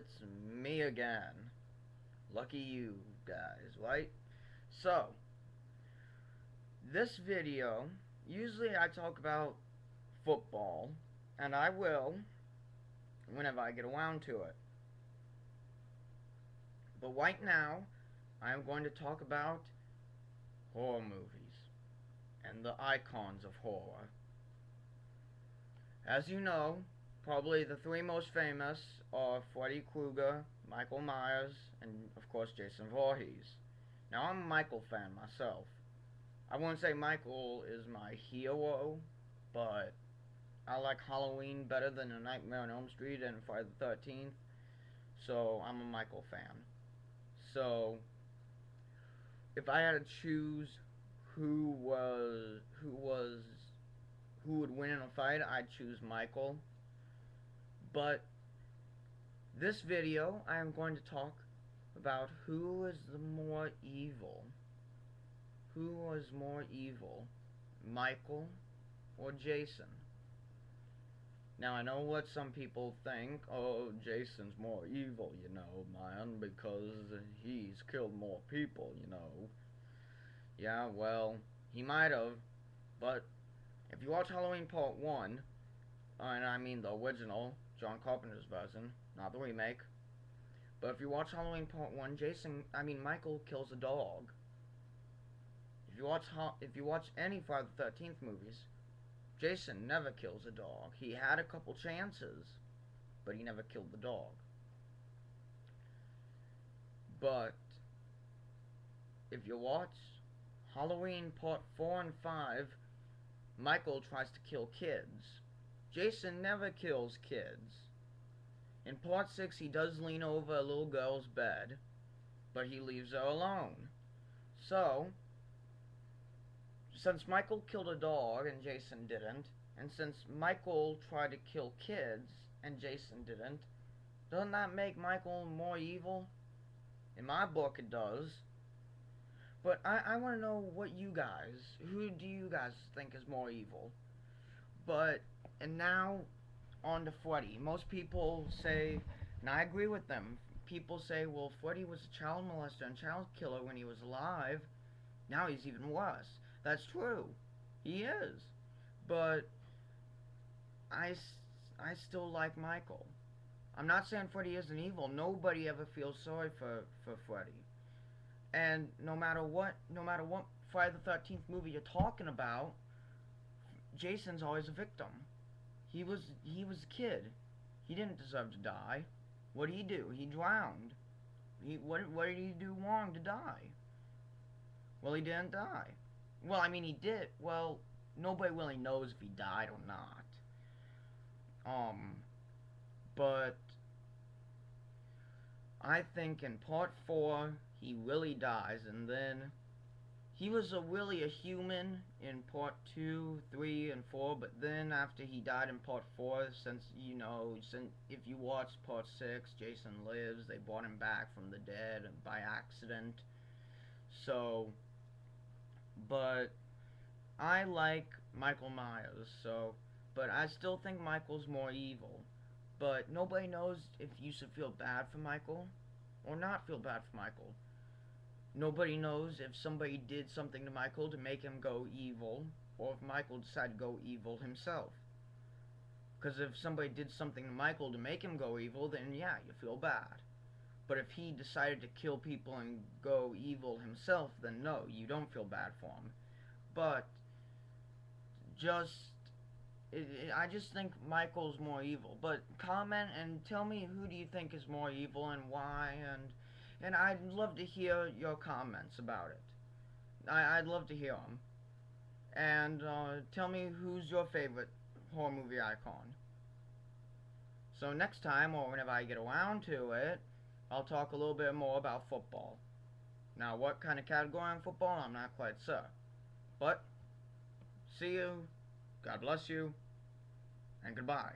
it's me again. Lucky you guys, right? So, this video, usually I talk about football, and I will whenever I get around to it. But right now, I am going to talk about horror movies and the icons of horror. As you know, probably the three most famous are Freddy Krueger, Micheal Myers, and of course Jason Voorhees. Now I'm a Michael fan myself. I wouldn't say Michael is my hero, but I like Halloween better than A Nightmare on Elm Street and Friday the 13th, so I'm a Michael fan. So if I had to choose who would win in a fight, I'd choose Michael. But this video, I am going to talk about who is the more evil. Who was more evil, Michael or Jason? Now, I know what some people think. Oh, Jason's more evil, man, because he's killed more people. Yeah, well, he might have, but if you watch Halloween Part 1, and I mean the original, John Carpenter's version, not the remake, but if you watch Halloween Part 1, Michael kills a dog. If you watch any Friday the 13th movies, Jason never kills a dog. He had a couple chances, but he never killed the dog. But if you watch Halloween Part 4 and 5, Michael tries to kill kids. Jason never kills kids. In Part 6, he does lean over a little girl's bed, but he leaves her alone. So, since Michael killed a dog and Jason didn't, and since Michael tried to kill kids and Jason didn't, doesn't that make Michael more evil? In my book, it does. But I want to know who do you guys think is more evil? And now, on to Freddy. Most people say, and I agree with them, people say, well, Freddy was a child molester and child killer when he was alive. Now he's even worse. That's true. He is. But I still like Michael. I'm not saying Freddy isn't evil. Nobody ever feels sorry for Freddy. And no matter what Friday the 13th movie you're talking about, Jason's always a victim. He was a kid. He didn't deserve to die. What did he do? He drowned. What did he do wrong to die? Well, he didn't die. Well, I mean, he did. Well, nobody really knows if he died or not. But I think in Part 4, he really dies, and then he was really a human in Part 2, 3, and 4, but then after he died in Part 4, since if you watch Part 6, Jason lives, they brought him back from the dead by accident. So, but I like Micheal Myers, but I still think Michael's more evil. But nobody knows if you should feel bad for Michael or not feel bad for Michael. Nobody knows if somebody did something to Michael to make him go evil, or if Michael decided to go evil himself. Because if somebody did something to Michael to make him go evil, then yeah, you feel bad. But if he decided to kill people and go evil himself, then no, you don't feel bad for him. But I just think Michael's more evil. But comment and tell me who do you think is more evil and why, and I'd love to hear your comments about it. I'd love to hear them. And tell me who's your favorite horror movie icon. So next time, or whenever I get around to it, I'll talk a little bit more about football. Now, what kind of category on football, I'm not quite sure. But, see you, God bless you, and goodbye.